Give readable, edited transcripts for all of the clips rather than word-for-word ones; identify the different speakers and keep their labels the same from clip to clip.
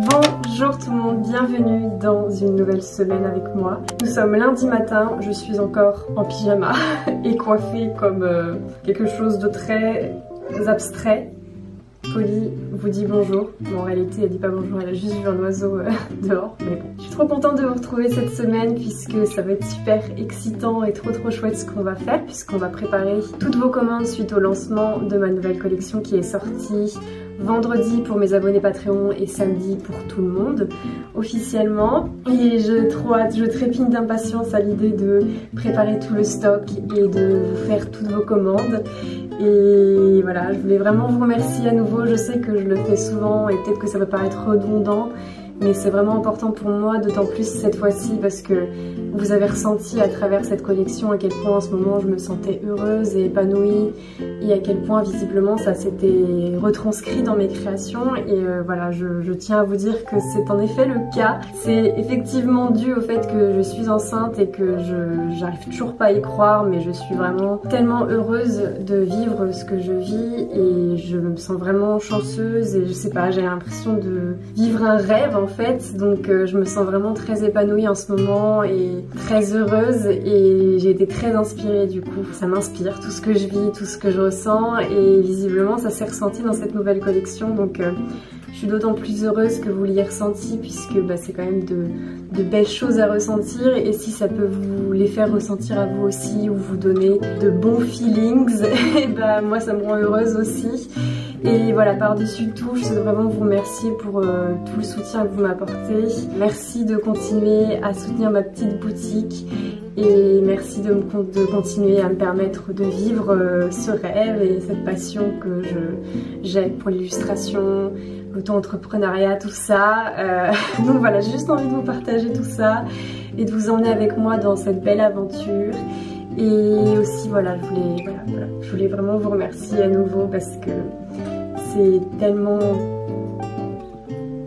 Speaker 1: Bonjour tout le monde, bienvenue dans une nouvelle semaine avec moi. Nous sommes lundi matin, je suis encore en pyjama et coiffée comme quelque chose de très abstrait. Polly vous dit bonjour. Bon, en réalité, elle dit pas bonjour, elle a juste vu un oiseau dehors. Mais bon, je suis trop contente de vous retrouver cette semaine puisque ça va être super excitant et trop chouette ce qu'on va faire puisqu'on va préparer toutes vos commandes suite au lancement de ma nouvelle collection qui est sortie vendredi pour mes abonnés Patreon et samedi pour tout le monde officiellement. Et je trépigne d'impatience à l'idée de préparer tout le stock et de vous faire toutes vos commandes. Et voilà, je voulais vraiment vous remercier à nouveau. Je sais que je le fais souvent et peut-être que ça va paraître redondant, mais c'est vraiment important pour moi, d'autant plus cette fois-ci parce que vous avez ressenti à travers cette collection à quel point en ce moment je me sentais heureuse et épanouie et à quel point visiblement ça s'était retranscrit dans mes créations. Et voilà, je tiens à vous dire que c'est en effet le cas. C'est effectivement dû au fait que je suis enceinte et que j'arrive toujours pas à y croire, mais je suis vraiment tellement heureuse de vivre ce que je vis et je me sens vraiment chanceuse et je sais pas, j'ai l'impression de vivre un rêve en fait. Donc je me sens vraiment très épanouie en ce moment et très heureuse et j'ai été très inspirée du coup. Ça m'inspire tout ce que je vis, tout ce que je ressens et visiblement ça s'est ressenti dans cette nouvelle collection. Donc je suis d'autant plus heureuse que vous l'ayez ressenti puisque c'est quand même de belles choses à ressentir et si ça peut vous les faire ressentir à vous aussi ou vous donner de bons feelings, et moi ça me rend heureuse aussi. Et voilà, par-dessus tout, je veux vraiment vous remercier pour tout le soutien que vous m'apportez. Merci de continuer à soutenir ma petite boutique et merci de continuer à me permettre de vivre ce rêve et cette passion que j'ai pour l'illustration, l'auto-entrepreneuriat, tout ça. Donc voilà, j'ai juste envie de vous partager tout ça et de vous emmener avec moi dans cette belle aventure. Et aussi voilà, je voulais vraiment vous remercier à nouveau parce que c'est tellement...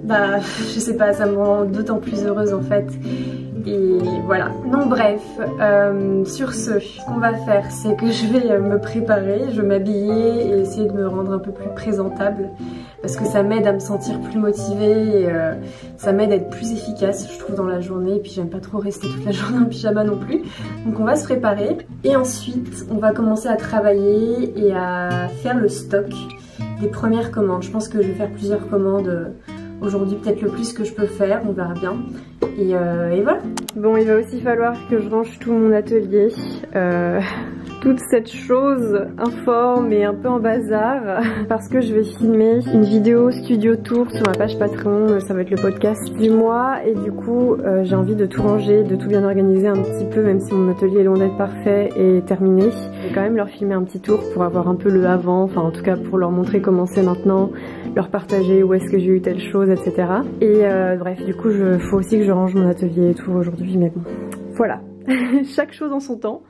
Speaker 1: je sais pas, ça me rend d'autant plus heureuse en fait. Et voilà. Non bref, sur ce qu'on va faire, c'est que je vais me préparer, je vais m'habiller et essayer de me rendre un peu plus présentable parce que ça m'aide à me sentir plus motivée et ça m'aide à être plus efficace je trouve dans la journée et puis j'aime pas trop rester toute la journée en pyjama non plus. Donc on va se préparer et ensuite on va commencer à travailler et à faire le stock des premières commandes. Je pense que je vais faire plusieurs commandes aujourd'hui, peut-être le plus que je peux faire, on verra bien. Et voilà. Bon, il va aussi falloir que je range tout mon atelier. Toute cette chose informe et un peu en bazar parce que je vais filmer une vidéo studio tour sur ma page Patreon. Ça va être le podcast du mois et du coup j'ai envie de tout ranger, de tout bien organiser un petit peu, même si mon atelier est loin d'être parfait et terminé. Je vais quand même leur filmer un petit tour pour avoir un peu le avant, enfin en tout cas pour leur montrer comment c'est maintenant, leur partager où est-ce que j'ai eu telle chose, etc. Et bref, du coup faut aussi que je range mon atelier et tout aujourd'hui, mais bon, voilà. Chaque chose en son temps.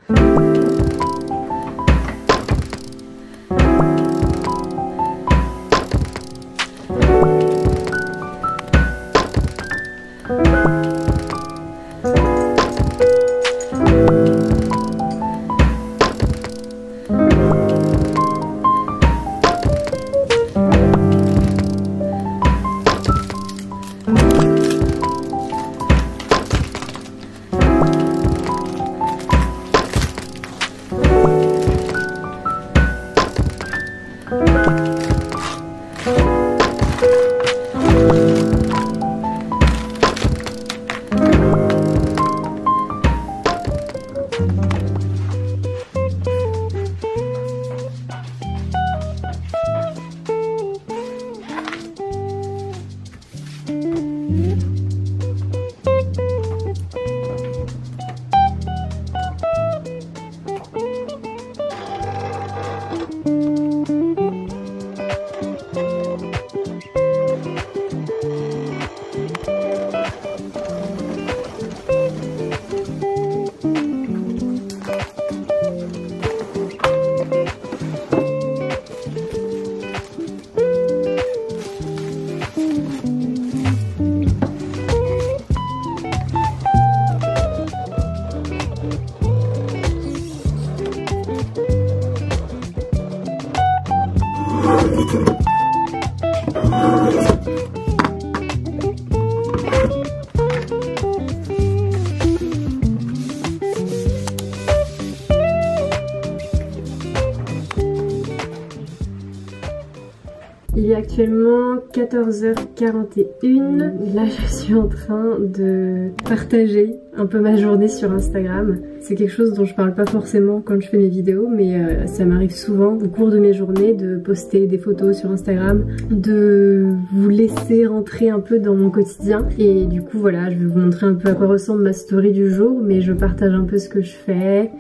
Speaker 1: actuellement 14h41. Là je suis en train de partager un peu ma journée sur Instagram. C'est quelque chose dont je parle pas forcément quand je fais mes vidéos, mais ça m'arrive souvent au cours de mes journées de poster des photos sur Instagram, de vous laisser rentrer un peu dans mon quotidien. Et du coup voilà, je vais vous montrer un peu à quoi ressemble ma story du jour, mais je partage un peu ce que je fais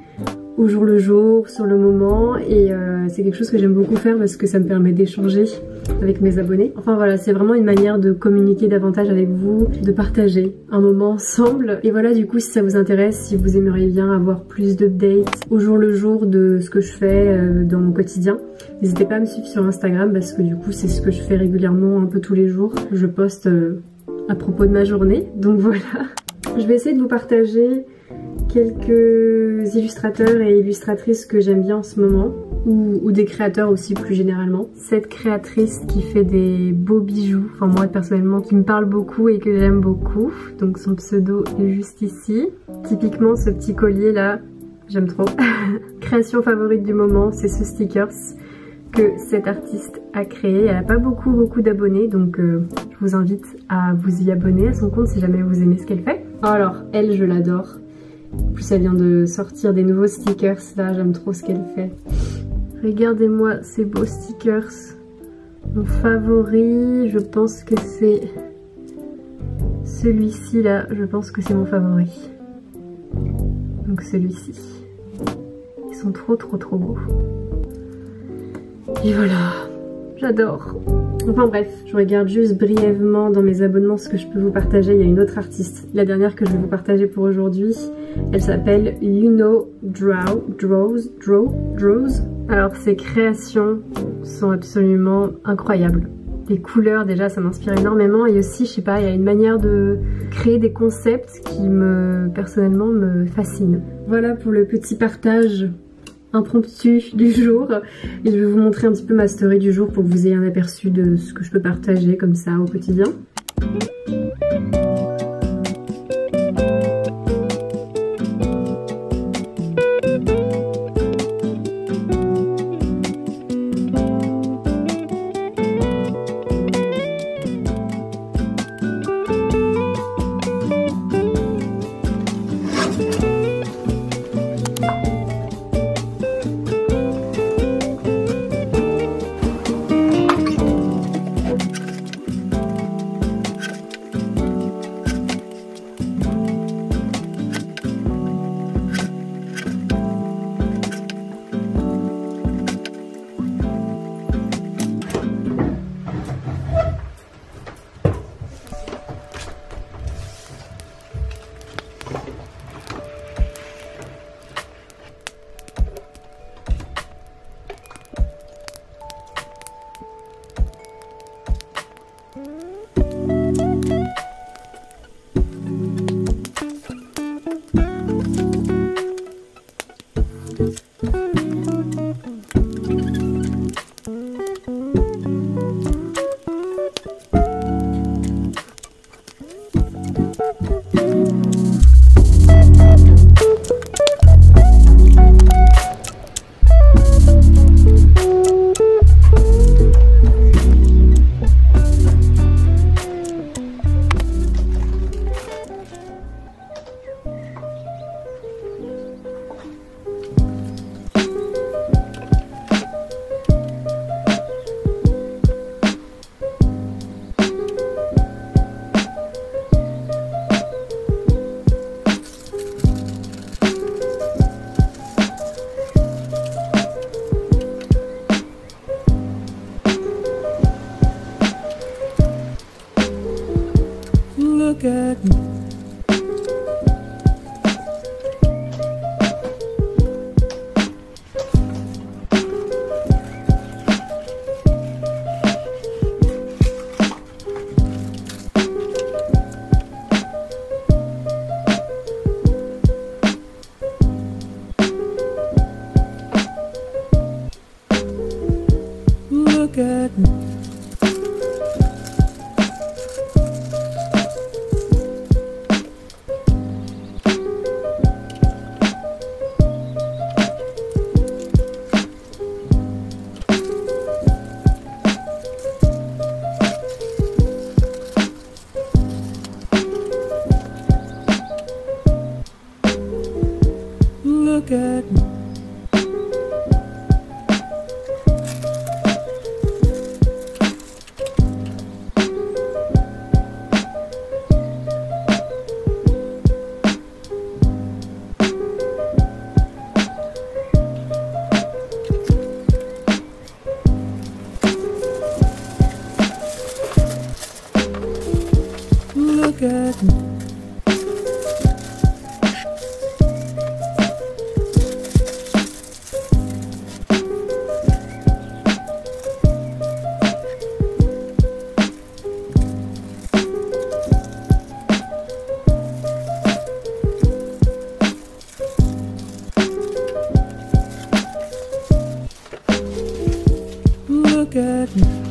Speaker 1: au jour le jour, sur le moment, et c'est quelque chose que j'aime beaucoup faire parce que ça me permet d'échanger avec mes abonnés. Enfin voilà, c'est vraiment une manière de communiquer davantage avec vous, de partager un moment ensemble. Et voilà, du coup, si ça vous intéresse, si vous aimeriez bien avoir plus d'updates au jour le jour de ce que je fais dans mon quotidien, n'hésitez pas à me suivre sur Instagram parce que du coup, c'est ce que je fais régulièrement, un peu tous les jours. Je poste à propos de ma journée, donc voilà. Je vais essayer de vous partager quelques illustrateurs et illustratrices que j'aime bien en ce moment, ou des créateurs aussi plus généralement. Cette créatrice qui fait des beaux bijoux, enfin moi personnellement qui me parle beaucoup et que j'aime beaucoup, donc son pseudo est juste ici. Typiquement ce petit collier là, j'aime trop. Création favorite du moment, c'est ce stickers que cette artiste a créé. Elle n'a pas beaucoup d'abonnés, donc je vous invite à vous y abonner à son compte si jamais vous aimez ce qu'elle fait. Alors elle, je l'adore. En plus elle vient de sortir des nouveaux stickers, là j'aime trop ce qu'elle fait. Regardez-moi ces beaux stickers. Mon favori, je pense que c'est celui-ci là, je pense que c'est mon favori. Donc celui-ci. Ils sont trop beaux. Et voilà, j'adore. Enfin bref, je regarde juste brièvement dans mes abonnements ce que je peux vous partager. Il y a une autre artiste, la dernière que je vais vous partager pour aujourd'hui. Elle s'appelle Yuno Draws. Alors ses créations sont absolument incroyables. Les couleurs déjà ça m'inspire énormément et aussi je sais pas, il y a une manière de créer des concepts qui personnellement me fascine. Voilà pour le petit partage impromptu du jour et je vais vous montrer un petit peu ma story du jour pour que vous ayez un aperçu de ce que je peux partager comme ça au quotidien.
Speaker 2: Look at me. Look at me. Look at me. Look at me.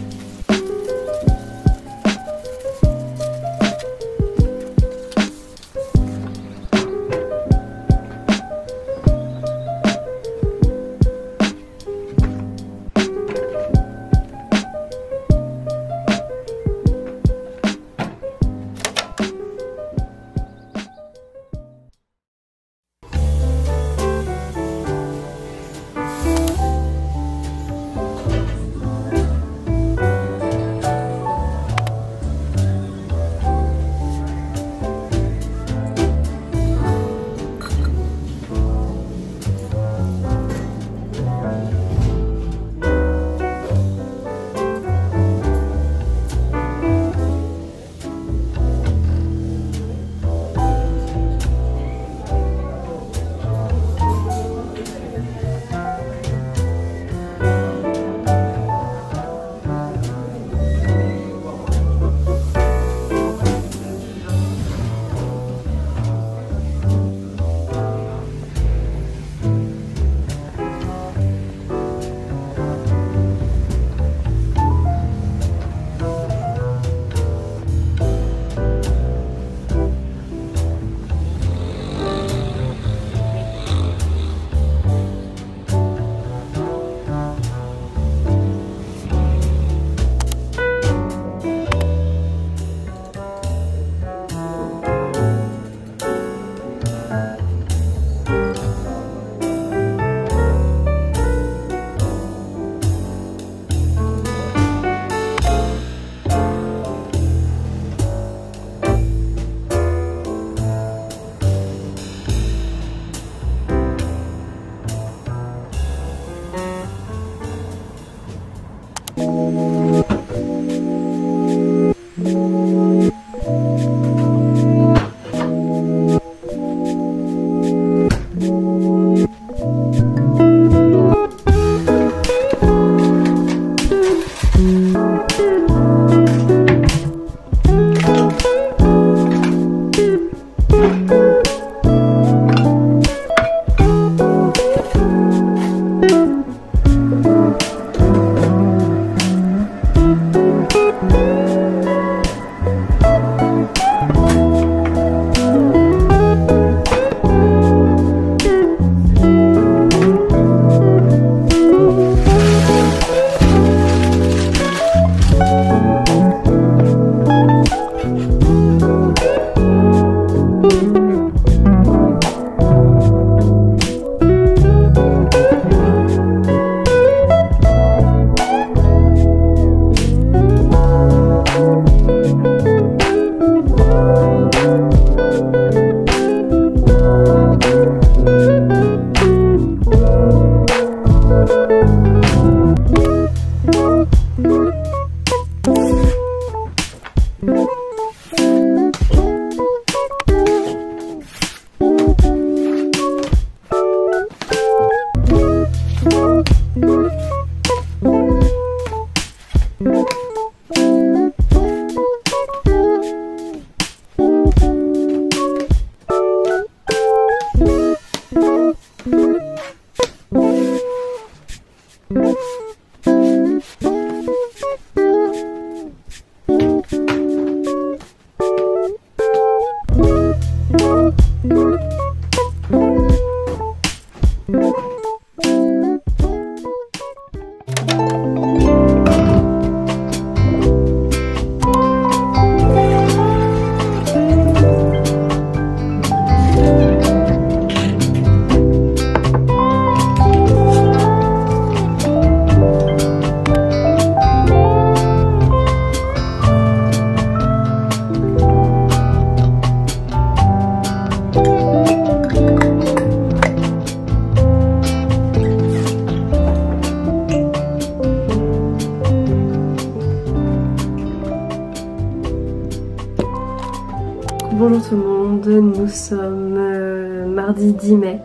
Speaker 1: Bonjour tout le monde, nous sommes mardi 10 mai,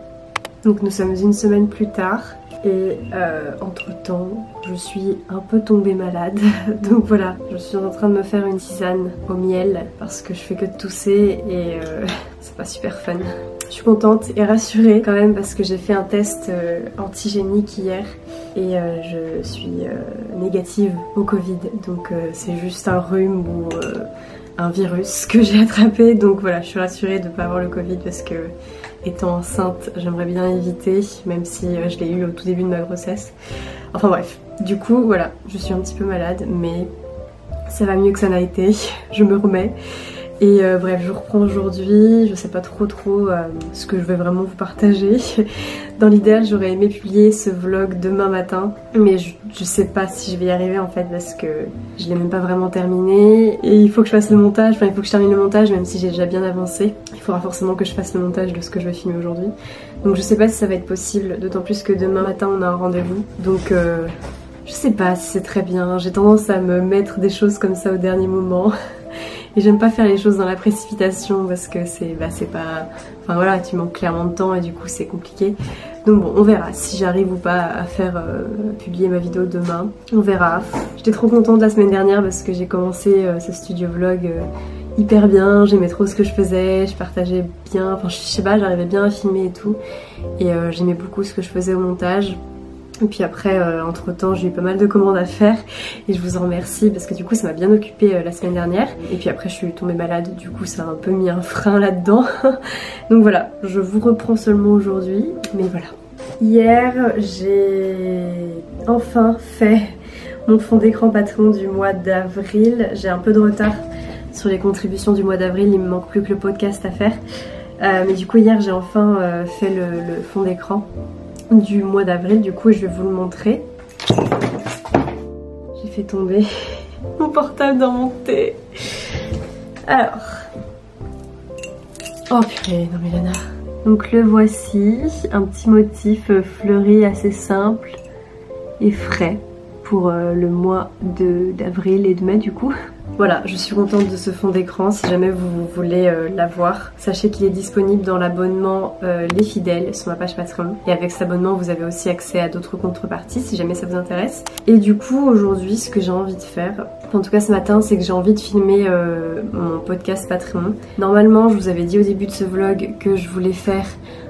Speaker 1: donc nous sommes une semaine plus tard et entre temps je suis un peu tombée malade, donc voilà, je suis en train de me faire une tisane au miel parce que je fais que de tousser et c'est pas super fun. Je suis contente et rassurée quand même parce que j'ai fait un test antigénique hier et je suis négative au Covid, donc c'est juste un rhume ou un virus que j'ai attrapé, donc voilà, je suis rassurée de ne pas avoir le Covid parce que étant enceinte j'aimerais bien éviter, même si je l'ai eu au tout début de ma grossesse. Enfin bref, du coup voilà, je suis un petit peu malade mais ça va mieux que ça n'a été, je me remets. Et bref, je reprends aujourd'hui, je sais pas trop ce que je vais vraiment vous partager. Dans l'idéal, j'aurais aimé publier ce vlog demain matin, mais je sais pas si je vais y arriver en fait parce que je l'ai même pas vraiment terminé. Et il faut que je fasse le montage, enfin il faut que je termine le montage même si j'ai déjà bien avancé. Il faudra forcément que je fasse le montage de ce que je vais filmer aujourd'hui. Donc je sais pas si ça va être possible, d'autant plus que demain matin on a un rendez-vous. Donc je sais pas si c'est très bien, j'ai tendance à me mettre des choses comme ça au dernier moment. Et j'aime pas faire les choses dans la précipitation parce que c'est pas... Enfin voilà, tu manques clairement de temps et du coup c'est compliqué. Donc bon, on verra si j'arrive ou pas à faire publier ma vidéo demain. On verra. J'étais trop contente la semaine dernière parce que j'ai commencé ce studio vlog hyper bien. J'aimais trop ce que je faisais, je partageais bien. Enfin je sais pas, j'arrivais bien à filmer et tout. Et j'aimais beaucoup ce que je faisais au montage. Et puis après, entre temps, j'ai eu pas mal de commandes à faire et je vous en remercie parce que du coup ça m'a bien occupée la semaine dernière. Et puis après je suis tombée malade, du coup ça a un peu mis un frein là-dedans. Donc voilà, je vous reprends seulement aujourd'hui, mais voilà. Hier, j'ai enfin fait mon fond d'écran Patreon du mois d'avril. J'ai un peu de retard sur les contributions du mois d'avril, il me manque plus que le podcast à faire. Mais du coup hier j'ai enfin fait le fond d'écran du mois d'avril, du coup je vais vous le montrer. J'ai fait tomber mon portable dans mon thé. Alors, oh purée, non mais Lana. Donc le voici, un petit motif fleuri assez simple et frais pour le mois d'avril et de mai du coup. Voilà, je suis contente de ce fond d'écran. Si jamais vous voulez l'avoir, sachez qu'il est disponible dans l'abonnement Les Fidèles sur ma page Patreon. Et avec cet abonnement, vous avez aussi accès à d'autres contreparties si jamais ça vous intéresse. Et du coup, aujourd'hui, ce que j'ai envie de faire, en tout cas ce matin, c'est que j'ai envie de filmer mon podcast Patreon. Normalement, je vous avais dit au début de ce vlog que je voulais faire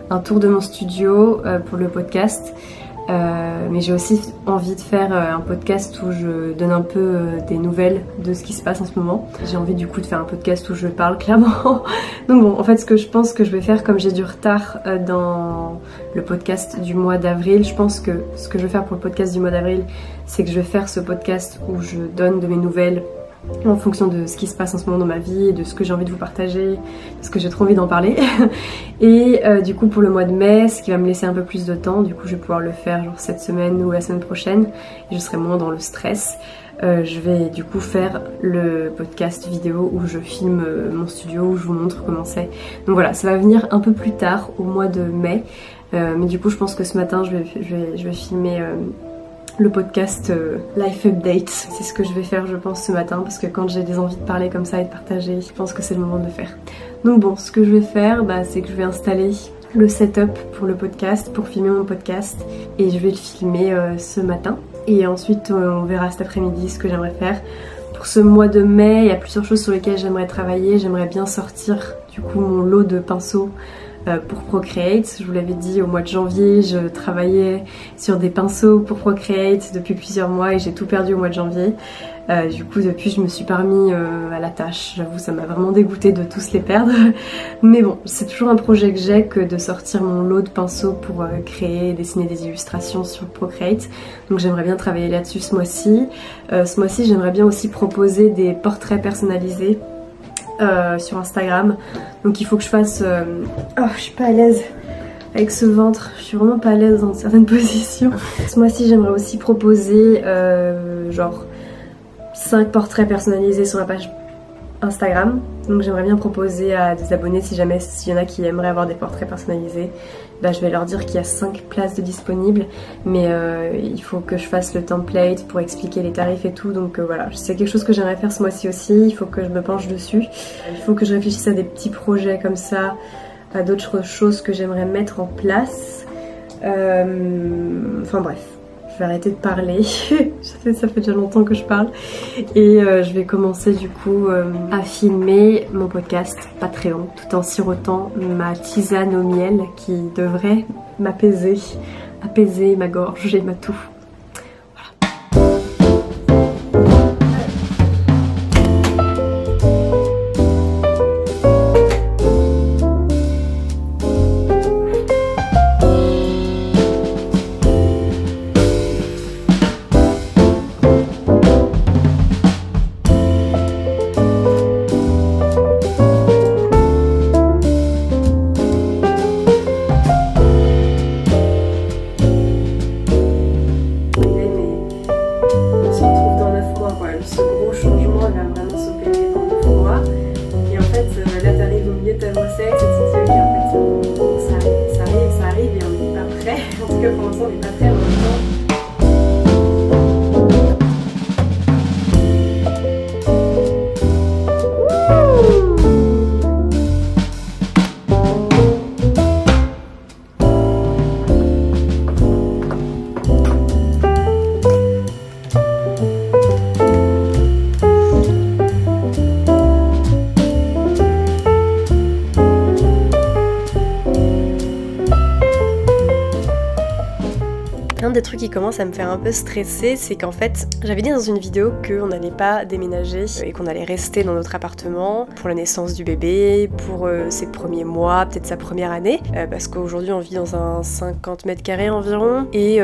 Speaker 1: un tour de mon studio pour le podcast. Mais j'ai aussi envie de faire un podcast où je donne un peu des nouvelles de ce qui se passe en ce moment. J'ai envie du coup de faire un podcast où je parle clairement. Donc bon, en fait ce que je pense que je vais faire, comme j'ai du retard dans le podcast du mois d'avril, je pense que ce que je vais faire pour le podcast du mois d'avril, c'est que je vais faire ce podcast où je donne de mes nouvelles en fonction de ce qui se passe en ce moment dans ma vie, de ce que j'ai envie de vous partager, parce que j'ai trop envie d'en parler. Et du coup pour le mois de mai, ce qui va me laisser un peu plus de temps, du coup je vais pouvoir le faire genre cette semaine ou la semaine prochaine, et je serai moins dans le stress. Je vais du coup faire le podcast vidéo où je filme mon studio, où je vous montre comment c'est. Donc voilà, ça va venir un peu plus tard, au mois de mai. Mais du coup je pense que ce matin je vais filmer le podcast Life Update. C'est ce que je vais faire je pense ce matin parce que quand j'ai des envies de parler comme ça et de partager, je pense que c'est le moment de le faire. Donc bon, ce que je vais faire, c'est que je vais installer le setup pour le podcast, pour filmer mon podcast, et je vais le filmer ce matin. Et ensuite on verra cet après-midi ce que j'aimerais faire. Pour ce mois de mai, il y a plusieurs choses sur lesquelles j'aimerais travailler. J'aimerais bien sortir du coup mon lot de pinceaux pour Procreate. Je vous l'avais dit, au mois de janvier, je travaillais sur des pinceaux pour Procreate depuis plusieurs mois et j'ai tout perdu au mois de janvier. Du coup, depuis, je me suis pas remis à la tâche. J'avoue, ça m'a vraiment dégoûtée de tous les perdre. Mais bon, c'est toujours un projet que j'ai que de sortir mon lot de pinceaux pour créer et dessiner des illustrations sur Procreate. Donc j'aimerais bien travailler là-dessus ce mois-ci. Ce mois-ci, j'aimerais bien aussi proposer des portraits personnalisés sur Instagram. Donc il faut que je fasse... Oh, je suis pas à l'aise avec ce ventre, je suis vraiment pas à l'aise dans certaines positions. Ce mois-ci j'aimerais aussi proposer genre 5 portraits personnalisés sur la page Instagram. Donc j'aimerais bien proposer à des abonnés, si jamais s'il y en a qui aimeraient avoir des portraits personnalisés, bah, je vais leur dire qu'il y a 5 places de disponibles, mais il faut que je fasse le template pour expliquer les tarifs et tout, donc voilà, c'est quelque chose que j'aimerais faire ce mois-ci aussi, il faut que je me penche dessus, il faut que je réfléchisse à des petits projets comme ça, à d'autres choses que j'aimerais mettre en place, enfin bref. Je vais arrêter de parler, ça fait déjà longtemps que je parle et je vais commencer du coup à filmer mon podcast Patreon tout en sirotant ma tisane au miel qui devrait m'apaiser, apaiser ma gorge et ma toux. L'un des trucs qui commence à me faire un peu stresser, c'est qu'en fait, j'avais dit dans une vidéo qu'on n'allait pas déménager et qu'on allait rester dans notre appartement pour la naissance du bébé, pour ses premiers mois, peut-être sa première année, parce qu'aujourd'hui on vit dans un 50 mètres carrés environ, et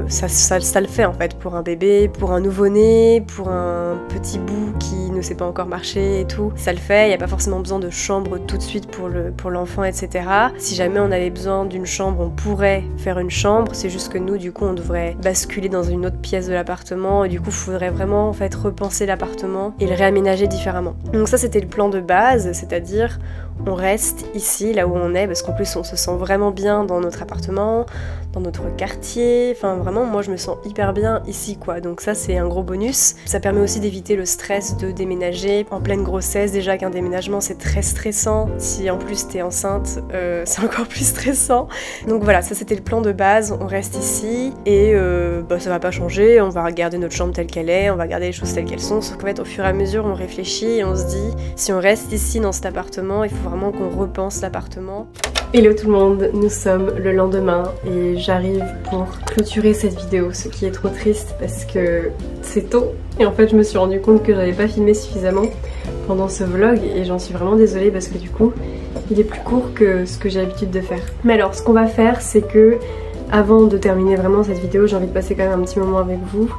Speaker 1: ça le fait en fait pour un bébé, pour un nouveau-né, pour un petit bout qui ne sait pas encore marcher et tout, ça le fait, il n'y a pas forcément besoin de chambre tout de suite pour l'enfant, etc. Si jamais on avait besoin d'une chambre, on pourrait faire une chambre, c'est juste que nous, du coup, on devrait basculer dans une autre pièce de l'appartement et du coup, il faudrait vraiment en fait repenser l'appartement et le réaménager différemment. Donc ça, c'était le plan de base, c'est-à-dire on reste ici, là où on est, parce qu'en plus, on se sent vraiment bien dans notre appartement, dans notre quartier, enfin vraiment, moi, je me sens hyper bien ici, quoi. Donc ça, c'est un gros bonus. Ça permet aussi d'éviter le stress de déménager en pleine grossesse. Déjà qu'un déménagement, c'est très stressant. Si en plus t'es enceinte, c'est encore plus stressant. Donc voilà, ça c'était le plan de base. On reste ici et ça va pas changer. On va garder notre chambre telle qu'elle est, on va garder les choses telles qu'elles sont. Sauf qu'en fait, au fur et à mesure, on réfléchit et on se dit, si on reste ici dans cet appartement, il faut vraiment qu'on repense l'appartement. Hello tout le monde, nous sommes le lendemain et j'arrive pour clôturer cette vidéo, ce qui est trop triste parce que c'est tôt et en fait je me suis rendu compte que j'avais pas filmé suffisamment pendant ce vlog et j'en suis vraiment désolée parce que du coup il est plus court que ce que j'ai l'habitude de faire. Mais alors ce qu'on va faire, c'est que avant de terminer vraiment cette vidéo, j'ai envie de passer quand même un petit moment avec vous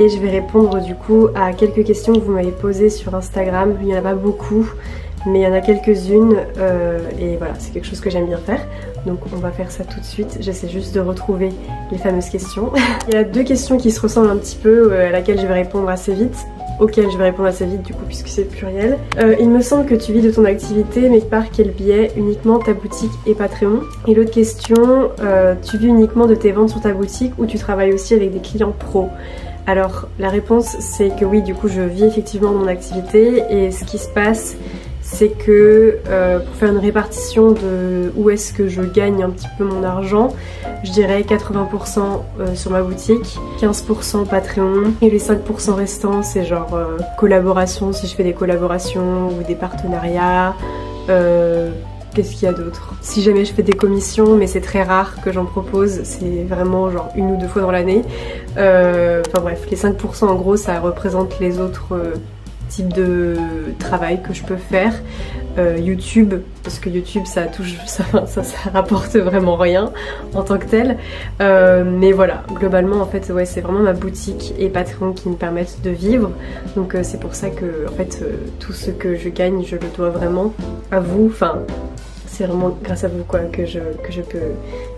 Speaker 1: et je vais répondre du coup à quelques questions que vous m'avez posées sur Instagram. Il n'y en a pas beaucoup, mais il y en a quelques-unes et voilà, c'est quelque chose que j'aime bien faire. Donc on va faire ça tout de suite. J'essaie juste de retrouver les fameuses questions. Il y a deux questions qui se ressemblent un petit peu, à laquelle je vais répondre assez vite. Auquel je vais répondre assez vite du coup puisque c'est pluriel. Il me semble que tu vis de ton activité, mais par quel biais? Uniquement ta boutique et Patreon? Et l'autre question, tu vis uniquement de tes ventes sur ta boutique ou tu travailles aussi avec des clients pros? Alors la réponse c'est que oui, du coup je vis effectivement de mon activité et ce qui se passe c'est que pour faire une répartition de où est-ce que je gagne un petit peu mon argent, je dirais 80% sur ma boutique, 15% Patreon et les 5% restants c'est genre collaboration, si je fais des collaborations ou des partenariats. Qu'est-ce qu'il y a d'autre? Si jamais je fais des commissions, mais c'est très rare que j'en propose, c'est vraiment genre 1 ou 2 fois dans l'année. Enfin bref, les 5% en gros ça représente les autres type de travail que je peux faire. YouTube, parce que YouTube ça rapporte vraiment rien en tant que tel, mais voilà, globalement en fait ouais, c'est vraiment ma boutique et Patreon qui me permettent de vivre, donc c'est pour ça que en fait tout ce que je gagne je le dois vraiment à vous, enfin c'est vraiment grâce à vous quoi que je peux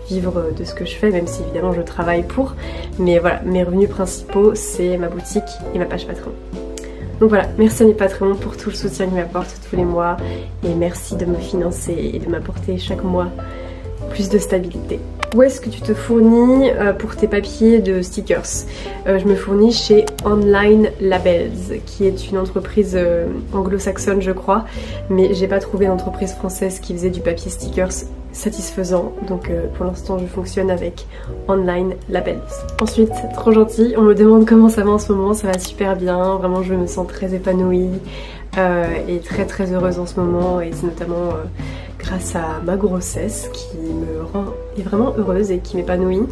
Speaker 1: vivre de ce que je fais, même si évidemment je travaille pour, mais voilà, mes revenus principaux c'est ma boutique et ma page Patreon. Donc voilà, merci à mes Patreons pour tout le soutien qu'ils m'apportent tous les mois et merci de me financer et de m'apporter chaque mois plus de stabilité. Où est-ce que tu te fournis pour tes papiers de stickers? Je me fournis chez Online Labels, qui est une entreprise anglo-saxonne je crois, mais j'ai pas trouvé d'entreprise française qui faisait du papier stickers satisfaisant, donc pour l'instant je fonctionne avec Online Labels. Ensuite, trop gentil, on me demande comment ça va en ce moment, ça va super bien, vraiment je me sens très épanouie et très heureuse en ce moment, et c'est notamment grâce à ma grossesse qui me rend vraiment heureuse et qui m'épanouit.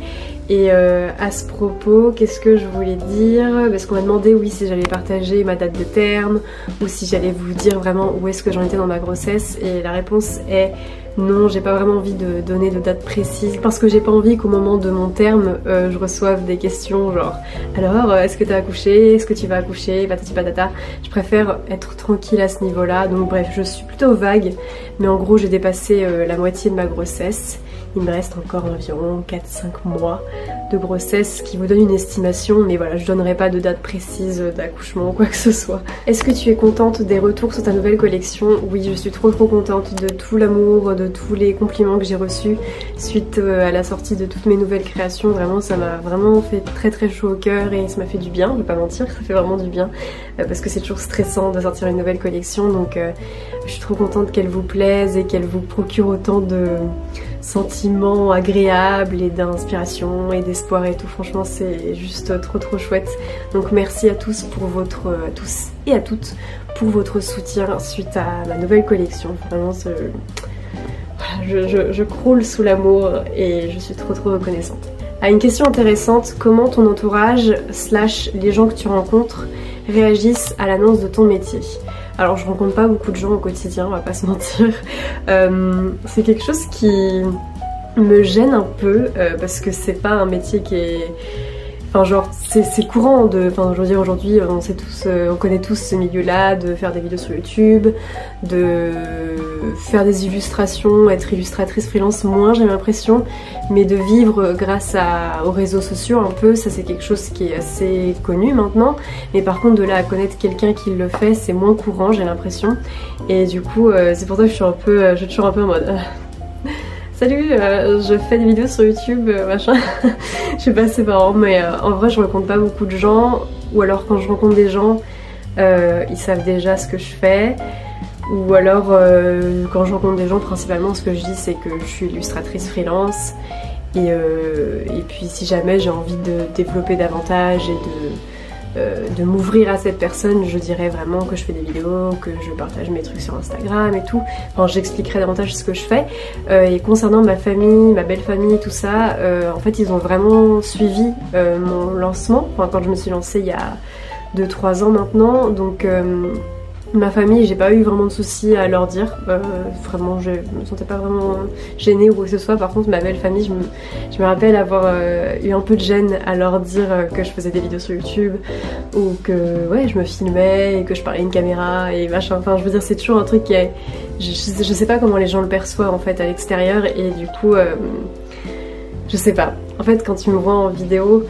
Speaker 1: Et à ce propos, qu'est-ce que je voulais dire? Parce qu'on m'a demandé oui si j'allais partager ma date de terme ou si j'allais vous dire vraiment où est-ce que j'en étais dans ma grossesse, et la réponse est non, j'ai pas vraiment envie de donner de date précise parce que j'ai pas envie qu'au moment de mon terme je reçoive des questions genre alors est-ce que t'as accouché, est-ce que tu vas accoucher, patati patata. Je préfère être tranquille à ce niveau là, donc bref je suis plutôt vague, mais en gros j'ai dépassé la moitié de ma grossesse. Il me reste encore environ 4-5 mois de grossesse, qui vous donne une estimation, mais voilà, je donnerai pas de date précise d'accouchement ou quoi que ce soit. Est-ce que tu es contente des retours sur ta nouvelle collection? Oui, je suis trop contente de tout l'amour, de tous les compliments que j'ai reçus suite à la sortie de toutes mes nouvelles créations. Vraiment, ça m'a vraiment fait très chaud au cœur et ça m'a fait du bien, je vais pas mentir, ça fait vraiment du bien parce que c'est toujours stressant de sortir une nouvelle collection, donc je suis trop contente qu'elle vous plaise et qu'elle vous procure autant de sentiments agréables et d'inspiration et d'espoir et tout. Franchement c'est juste trop chouette, donc merci à tous pour votre tous et à toutes pour votre soutien suite à ma nouvelle collection. Vraiment je croule sous l'amour et je suis trop reconnaissante. Ah, une question intéressante, comment ton entourage / les gens que tu rencontres réagissent à l'annonce de ton métier? Alors je rencontre pas beaucoup de gens au quotidien, on va pas se mentir. C'est quelque chose qui me gêne un peu parce que c'est pas un métier qui est... Enfin genre c'est courant de... Enfin je veux dire aujourd'hui on connaît tous ce milieu-là, de faire des vidéos sur YouTube, de faire des illustrations, être illustratrice freelance moins j'ai l'impression, mais de vivre grâce aux réseaux sociaux un peu, ça c'est quelque chose qui est assez connu maintenant, mais par contre de là à connaître quelqu'un qui le fait c'est moins courant j'ai l'impression, et du coup c'est pour ça que je suis toujours un peu en mode... Salut, je fais des vidéos sur YouTube, machin. Je sais pas, c'est marrant, mais en vrai je rencontre pas beaucoup de gens, ou alors quand je rencontre des gens, ils savent déjà ce que je fais, ou alors quand je rencontre des gens, principalement ce que je dis c'est que je suis illustratrice freelance, et puis si jamais j'ai envie de développer davantage et de m'ouvrir à cette personne, je dirais vraiment que je fais des vidéos, que je partage mes trucs sur Instagram et tout. Enfin, j'expliquerai davantage ce que je fais. Et concernant ma famille, ma belle famille, tout ça, en fait, ils ont vraiment suivi mon lancement. Enfin, quand je me suis lancée il y a 2-3 ans maintenant, donc ma famille, j'ai pas eu vraiment de soucis à leur dire, vraiment je me sentais pas vraiment gênée ou quoi que ce soit. Par contre ma belle famille, je me rappelle avoir eu un peu de gêne à leur dire que je faisais des vidéos sur YouTube, ou que ouais je me filmais et que je parlais à une caméra et machin. Enfin je veux dire c'est toujours un truc qui est... Je sais pas comment les gens le perçoivent en fait à l'extérieur, et du coup je sais pas. En fait quand tu me vois en vidéo,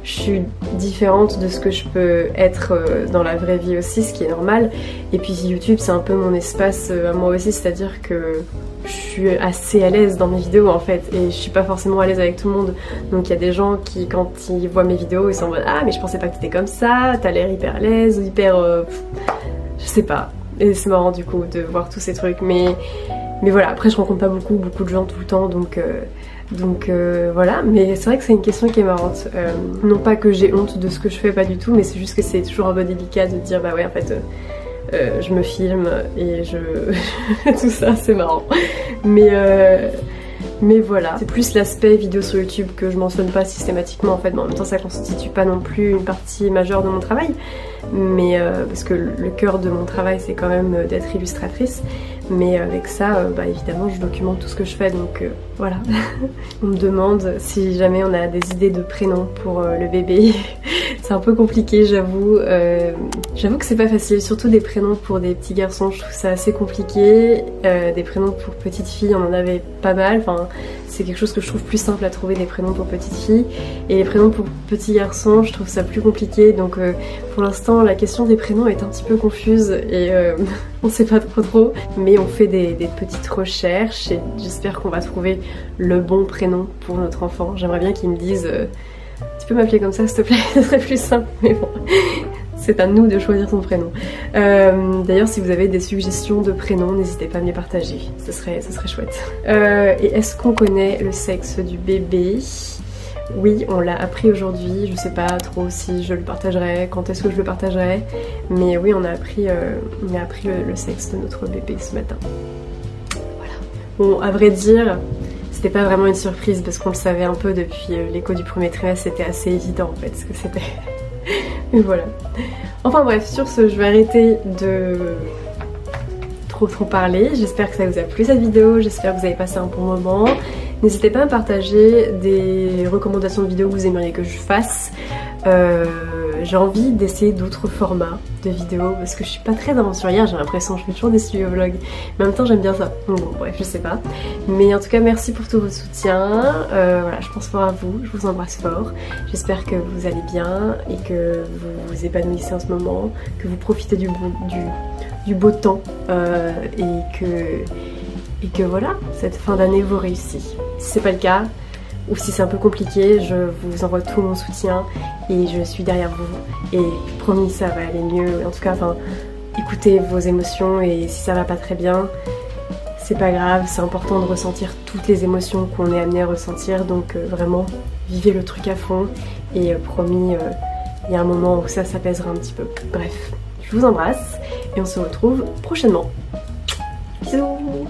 Speaker 1: je suis différente de ce que je peux être dans la vraie vie aussi, ce qui est normal. Et puis YouTube c'est un peu mon espace à moi aussi, c'est-à-dire que je suis assez à l'aise dans mes vidéos en fait, et je suis pas forcément à l'aise avec tout le monde. Donc il y a des gens qui quand ils voient mes vidéos ils sont en mode ah mais je pensais pas que t'étais comme ça, t'as l'air hyper à l'aise ou hyper... je sais pas. Et c'est marrant du coup de voir tous ces trucs, mais voilà, après je rencontre pas beaucoup de gens tout le temps, donc voilà, mais c'est vrai que c'est une question qui est marrante. Non pas que j'ai honte de ce que je fais, pas du tout, mais c'est juste que c'est toujours un peu délicat de dire bah ouais en fait je me filme et je... tout ça c'est marrant. Mais voilà, c'est plus l'aspect vidéo sur YouTube que je mentionne pas systématiquement en fait, mais en même temps ça constitue pas non plus une partie majeure de mon travail, mais parce que le cœur de mon travail c'est quand même d'être illustratrice, mais avec ça bah évidemment je documente tout ce que je fais, donc voilà. On me demande si jamais on a des idées de prénoms pour le bébé. C'est un peu compliqué, j'avoue. J'avoue que c'est pas facile, surtout des prénoms pour des petits garçons, je trouve ça assez compliqué. Des prénoms pour petites filles, on en avait pas mal. Enfin, c'est quelque chose que je trouve plus simple à trouver, des prénoms pour petites filles. Et les prénoms pour petits garçons, je trouve ça plus compliqué. Donc pour l'instant, la question des prénoms est un petit peu confuse et on sait pas trop. Mais on fait des petites recherches et j'espère qu'on va trouver le bon prénom pour notre enfant. J'aimerais bien qu'ils me disent tu peux m'appeler comme ça s'il te plaît, ce serait plus simple, mais bon, c'est à nous de choisir son prénom. D'ailleurs, si vous avez des suggestions de prénoms, n'hésitez pas à me les partager, ce serait chouette. Et est-ce qu'on connaît le sexe du bébé? Oui, on l'a appris aujourd'hui, je sais pas trop si je le partagerai, quand est-ce que je le partagerai, mais oui, on a appris le sexe de notre bébé ce matin. Voilà. Bon, à vrai dire, c'était pas vraiment une surprise parce qu'on le savait un peu depuis l'écho du premier trimestre, c'était assez évident en fait ce que c'était. Mais voilà. Enfin bref, sur ce, je vais arrêter de trop parler. J'espère que ça vous a plu cette vidéo, j'espère que vous avez passé un bon moment. N'hésitez pas à me partager des recommandations de vidéos que vous aimeriez que je fasse. J'ai envie d'essayer d'autres formats de vidéos parce que je suis pas très aventurière, j'ai l'impression, je fais toujours des studio vlogs, mais en même temps j'aime bien ça. Bon bref, je sais pas. Mais en tout cas merci pour tout votre soutien, voilà, je pense fort à vous, je vous embrasse fort. J'espère que vous allez bien et que vous vous épanouissez en ce moment, que vous profitez du beau temps et que voilà, cette fin d'année vous réussit. Si c'est pas le cas, ou si c'est un peu compliqué, je vous envoie tout mon soutien et je suis derrière vous. Et promis, ça va aller mieux. En tout cas, enfin, écoutez vos émotions et si ça va pas très bien, c'est pas grave. C'est important de ressentir toutes les émotions qu'on est amené à ressentir. Donc vraiment, vivez le truc à fond et promis, il y a un moment où ça s'apaisera un petit peu. Bref, je vous embrasse et on se retrouve prochainement. Bisous!